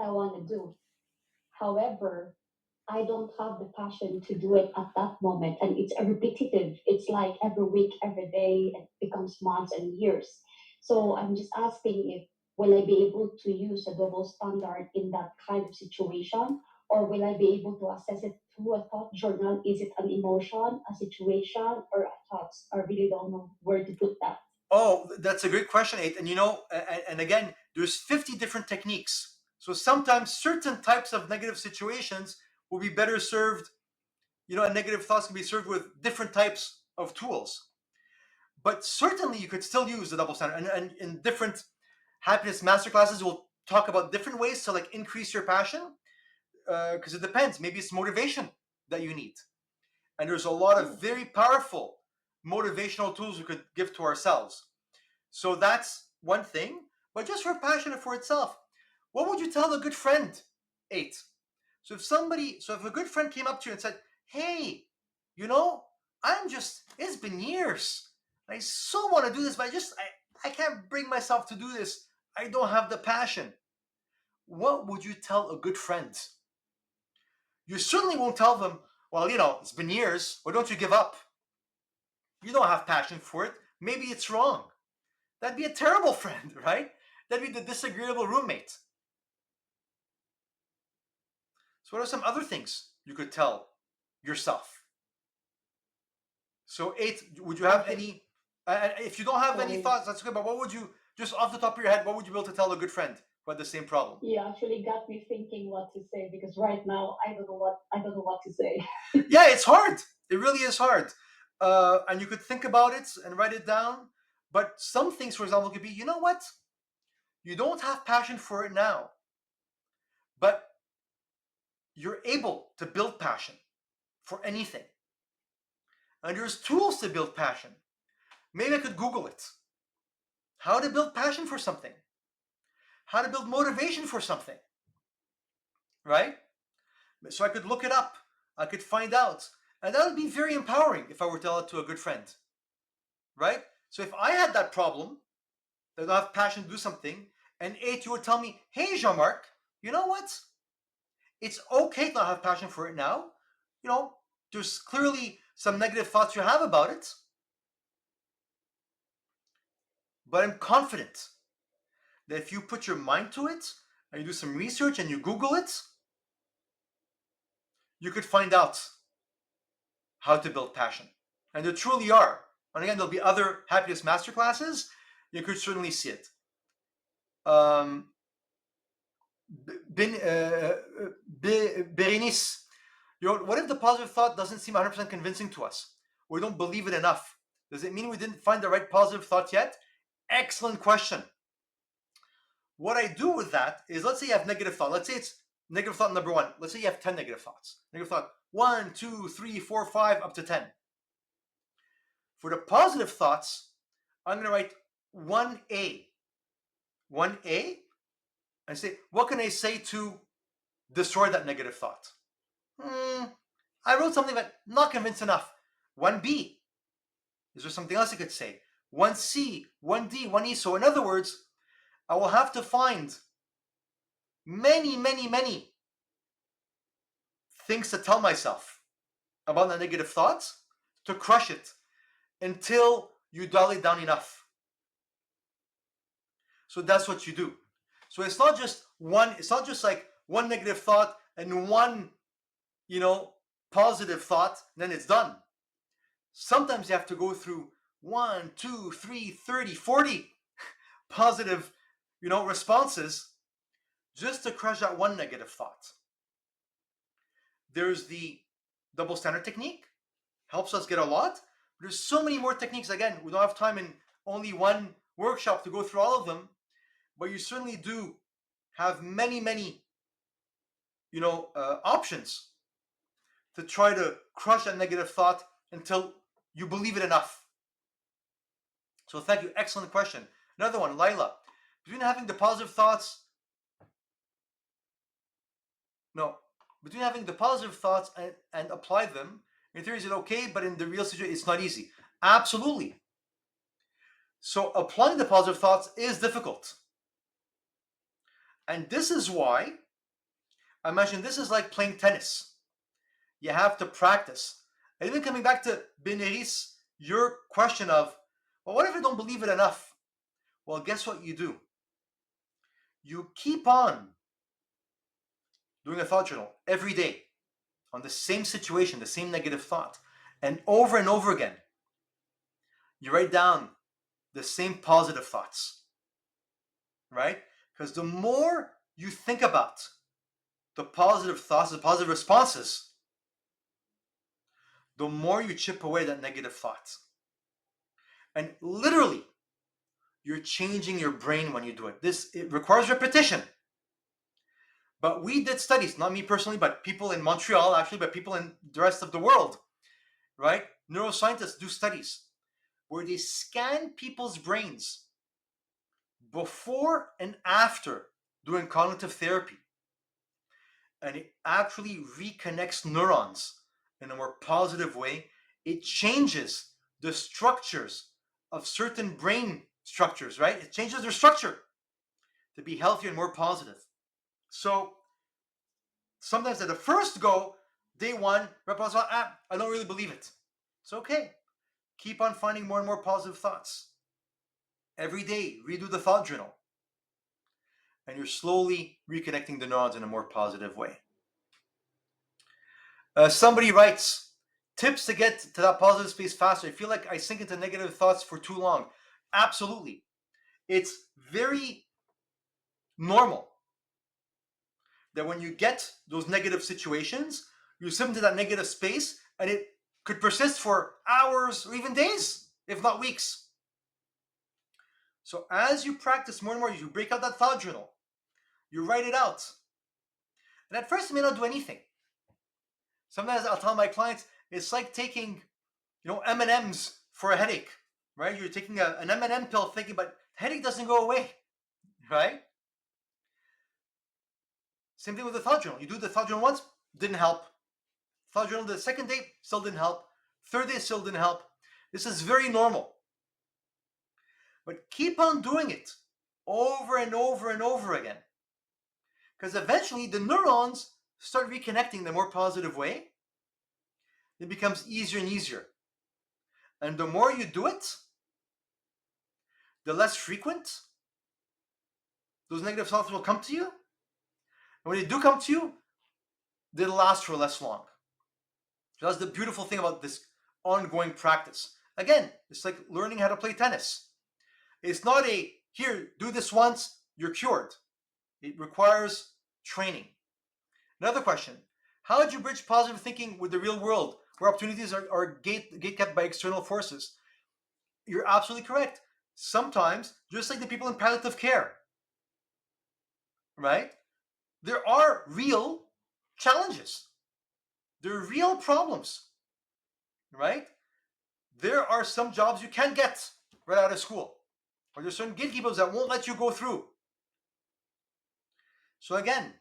I want to do. However, I don't have the passion to do it at that moment, and it's a repetitive. It's like every week, every day, it becomes months and years. So I'm just asking if will I be able to use a double standard in that kind of situation, or will I be able to assess it through a thought journal? Is it an emotion, a situation, or a thoughts? I really don't know where to put that.
Oh, that's a great question, 8. And and again, there's 50 different techniques. So sometimes certain types of negative situations will be better served, and negative thoughts can be served with different types of tools. But certainly you could still use the double standard. And in different happiness masterclasses, we'll talk about different ways to increase your passion, because it depends. Maybe it's motivation that you need. And there's a lot of very powerful motivational tools we could give to ourselves. So that's one thing. But just for passion for itself, what would you tell a good friend? 8. So if a good friend came up to you and said, "Hey, it's been years. I so want to do this, but I can't bring myself to do this. I don't have the passion." What would you tell a good friend? You certainly won't tell them, "Well, it's been years. Why don't you give up? You don't have passion for it. Maybe it's wrong." That'd be a terrible friend, right? That'd be the disagreeable roommate. So what are some other things you could tell yourself? So 8, would you have any, if you don't have any thoughts, that's good, but what would you, just off the top of your head, what would you be able to tell a good friend who had the same problem?
You actually got me thinking what to say, because right now I don't know what to say.
Yeah, it's hard. It really is hard. And you could think about it and write it down. But some things, for example, could be, you know what? You don't have passion for it now, but you're able to build passion for anything. And there's tools to build passion. Maybe I could Google it. How to build passion for something. How to build motivation for something. Right? So I could look it up. I could find out. And that would be very empowering if I were to tell it to a good friend. Right? So if I had that problem, that I don't have passion to do something, and 8, you would tell me, "Hey, Jean-Marc, you know what? It's okay to not have passion for it now. There's clearly some negative thoughts you have about it, but I'm confident that if you put your mind to it and you do some research and you Google it, you could find out how to build passion." And there truly are. And again, there'll be other happiness masterclasses. You could certainly see it. Berenice, what if the positive thought doesn't seem 100% convincing to us? We don't believe it enough. Does it mean we didn't find the right positive thought yet? Excellent question. What I do with that is, let's say you have negative thought. Let's say it's negative thought number 1. Let's say you have 10 negative thoughts. Negative thought 1, 2, 3, 4, 5, up to 10. For the positive thoughts, I'm going to write 1A. 1A, and say, what can I say to destroy that negative thought? I wrote something but not convinced enough. 1B. Is there something else I could say? 1C, 1D, 1E. So in other words, I will have to find many, many, many things to tell myself about the negative thoughts to crush it. until you dial it down enough. So that's what you do. So it's not just like one negative thought and one, positive thought, then it's done. Sometimes you have to go through 1, 2, 3, 30, 40 positive, responses just to crush that one negative thought. There's the double standard technique, helps us get a lot. There's so many more techniques. Again, we don't have time in only one workshop to go through all of them, but you certainly do have many, many, options to try to crush that negative thought until you believe it enough. So thank you. Excellent question. Another one, Lila. Between having the positive thoughts, no, between having the positive thoughts and apply them, in theory, is it okay? But in the real situation, it's not easy. Absolutely. So applying the positive thoughts is difficult. And this is why I mentioned this is like playing tennis. You have to practice. And even coming back to Beneris, your question of, well, what if I don't believe it enough? Well, guess what you do? You keep on doing a thought journal every day on the same situation, the same negative thought, and over again. You write down the same positive thoughts, right? Because the more you think about the positive thoughts, the positive responses, the more you chip away that negative thought. And literally, you're changing your brain when you do it. It requires repetition. But we did studies, not me personally, but people in Montreal, actually, but people in the rest of the world, right? Neuroscientists do studies where they scan people's brains before and after doing cognitive therapy. And it actually reconnects neurons in a more positive way. It changes the structures of certain brain structures, right? It changes their structure to be healthier and more positive. So sometimes at the first go, day one, I don't really believe it. It's okay. Keep on finding more and more positive thoughts. Every day, redo the thought journal. And you're slowly reconnecting the neurons in a more positive way. Somebody writes, tips to get to that positive space faster. I feel like I sink into negative thoughts for too long. Absolutely. It's very normal that when you get those negative situations, you slip into that negative space and it could persist for hours or even days, if not weeks. So as you practice more and more, you break out that thought journal, you write it out. And at first, you may not do anything. Sometimes I'll tell my clients, it's like taking, M&Ms for a headache, right? You're taking an M&M pill thinking, but headache doesn't go away, right? Same thing with the thought journal. You do the thought journal once, didn't help. Thought journal the second day, still didn't help. Third day, still didn't help. This is very normal. But keep on doing it over and over and over again. Because eventually the neurons start reconnecting in a more positive way. It becomes easier and easier. And the more you do it, the less frequent those negative thoughts will come to you. And when they do come to you, they'll last for less long. So that's the beautiful thing about this ongoing practice. Again, it's like learning how to play tennis. It's not here, do this once, you're cured. It requires training. Another question, how did you bridge positive thinking with the real world where opportunities are gate-kept by external forces? You're absolutely correct. Sometimes, just like the people in palliative care, right? There are real challenges. There are real problems, right? There are some jobs you can't get right out of school. Or there's certain gatekeepers that won't let you go through. So again,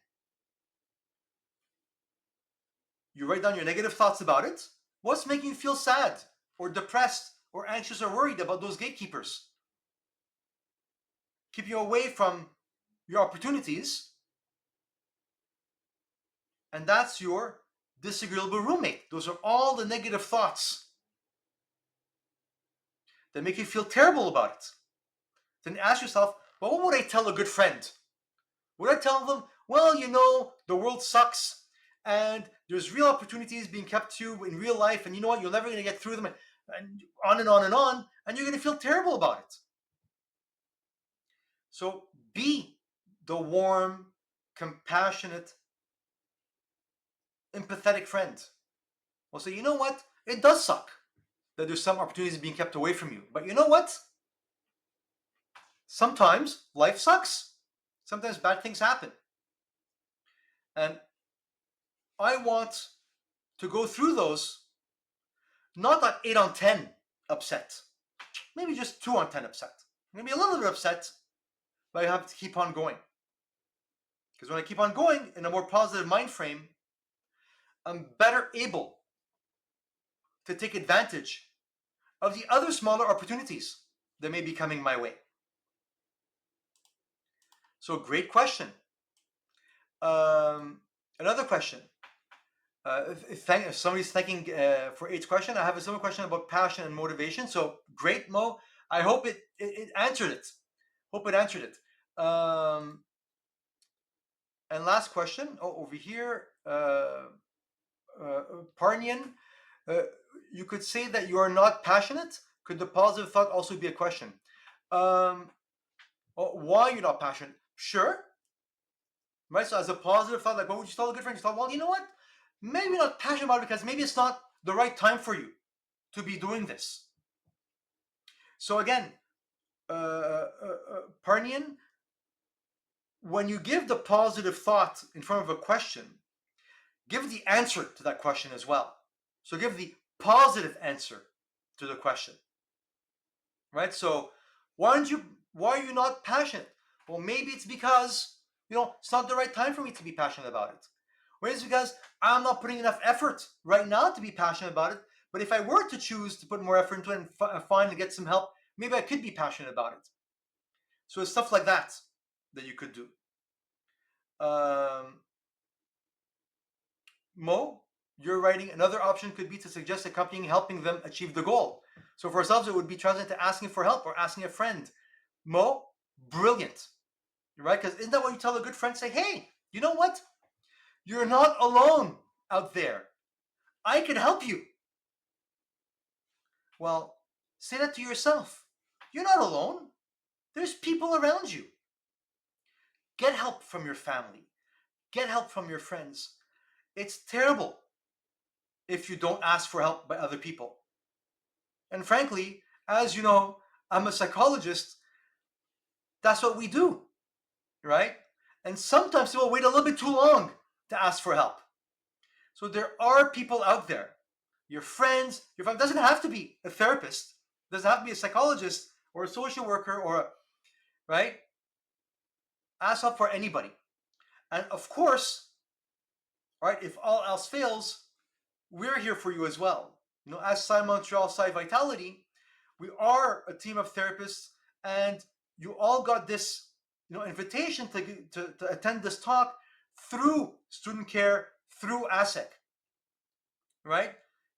you write down your negative thoughts about it. What's making you feel sad or depressed or anxious or worried about those gatekeepers? Keep you away from your opportunities. And that's your disagreeable roommate. Those are all the negative thoughts. that make you feel terrible about it. Then ask yourself, well, what would I tell a good friend? Would I tell them, well, the world sucks and there's real opportunities being kept to you in real life, and you know what, you're never going to get through them, and on and on and on, and you're going to feel terrible about it. So be the warm, compassionate, empathetic friend. Well, say, you know what, it does suck that there's some opportunities being kept away from you, but you know what? Sometimes life sucks. Sometimes bad things happen. And I want to go through those, not at 8 on 10 upset, maybe just 2 on 10 upset. I'm going to be a little bit upset, but I have to keep on going. Because when I keep on going in a more positive mind frame, I'm better able to take advantage of the other smaller opportunities that may be coming my way. So, great question. Another question. If somebody's thanking for Eight's question, I have a similar question about passion and motivation. So, great, Mo. I hope it answered it. Hope it answered it. And last question. Oh, over here, Parnian. You could say that you are not passionate. Could the positive thought also be a question? Why you're not passionate? Sure. Right. So as a positive thought, like, what would you tell a good friend? You thought, well, you know what? Maybe not passionate about it because maybe it's not the right time for you to be doing this. So again, Parnian, when you give the positive thought in front of a question, give the answer to that question as well. So give the positive answer to the question. Right? So why are you not passionate? Well, maybe it's because, it's not the right time for me to be passionate about it. Or it's because I'm not putting enough effort right now to be passionate about it. But if I were to choose to put more effort into it and find and get some help, maybe I could be passionate about it. So it's stuff like that you could do. Mo, you're writing, another option could be to suggest accompanying helping them achieve the goal. So for ourselves, it would be translated to asking for help or asking a friend. Mo, brilliant. Right? Because isn't that what you tell a good friend? Say, hey, you know what? You're not alone out there. I can help you. Well, say that to yourself. You're not alone. There's people around you. Get help from your family. Get help from your friends. It's terrible if you don't ask for help by other people. And frankly, as you know, I'm a psychologist. That's what we do, right? And sometimes people wait a little bit too long to ask for help. So there are people out there, your friends, your family. Doesn't have to be a therapist, doesn't have to be a psychologist or a social worker right? Ask help for anybody. And of course, right, if all else fails, we're here for you as well. As PsyMontréal Psy Vitality, we are a team of therapists, and you all got this, invitation to attend this talk through Student Care, through ASEC, right?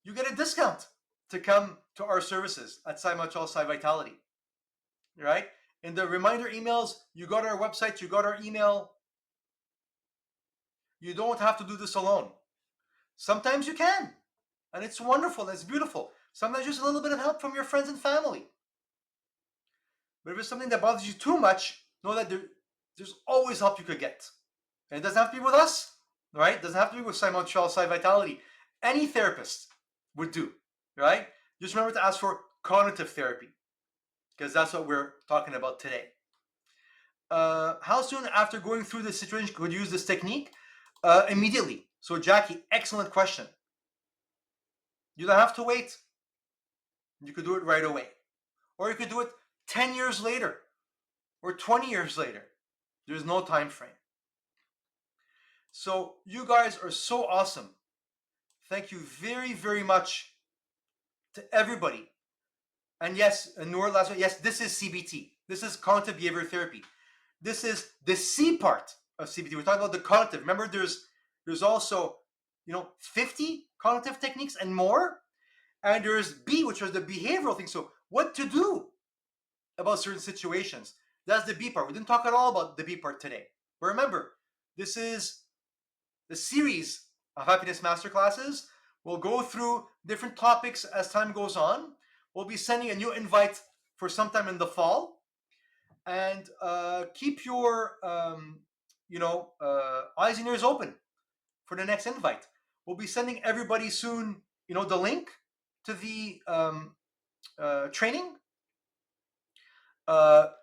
You get a discount to come to our services at PsyMontréal Psy Vitality, right? In the reminder emails, you got our website, you got our email. You don't have to do this alone. Sometimes you can, and it's wonderful, it's beautiful. Sometimes just a little bit of help from your friends and family. But if it's something that bothers you too much, know that there's always help you could get. And it doesn't have to be with us, right? It doesn't have to be with PsyMontréal Psy Vitality. Any therapist would do, right? Just remember to ask for cognitive therapy, because that's what we're talking about today. How soon after going through this situation could you use this technique? Immediately. So Jackie, excellent question. You don't have to wait. You could do it right away. Or you could do it 10 years later or 20 years later. There's no time frame. So you guys are so awesome. Thank you very, very much to everybody. And yes, Noor, last one, yes, this is CBT. This is cognitive behavior therapy. This is the C part of CBT. We're talking about the cognitive. Remember, there's also 50 cognitive techniques and more. And there's B, which are the behavioral things. So what to do about certain situations. That's the B part. We didn't talk at all about the B part today. But remember, this is the series of happiness masterclasses. We'll go through different topics as time goes on. We'll be sending a new invite for sometime in the fall, and keep your eyes and ears open for the next invite. We'll be sending everybody soon, the link to the training.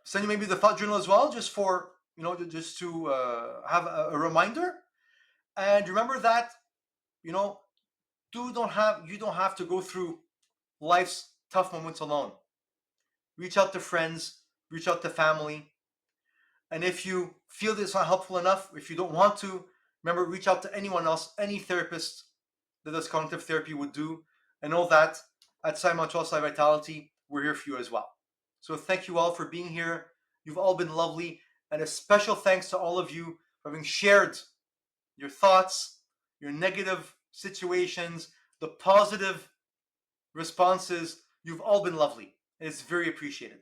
Sending maybe the thought journal as well, just for just to have a reminder. And remember that you know you don't have to go through life's tough moments alone. Reach out to friends, reach out to family, and if you feel that it's not helpful enough, if you don't want to, remember, reach out to anyone else, any therapist that does cognitive therapy would do. And know that at PsyMontréal Psy Vitality, we're here for you as well. So thank you all for being here. You've all been lovely, and a special thanks to all of you for having shared your thoughts, your negative situations, the positive responses. You've all been lovely, and it's very appreciated.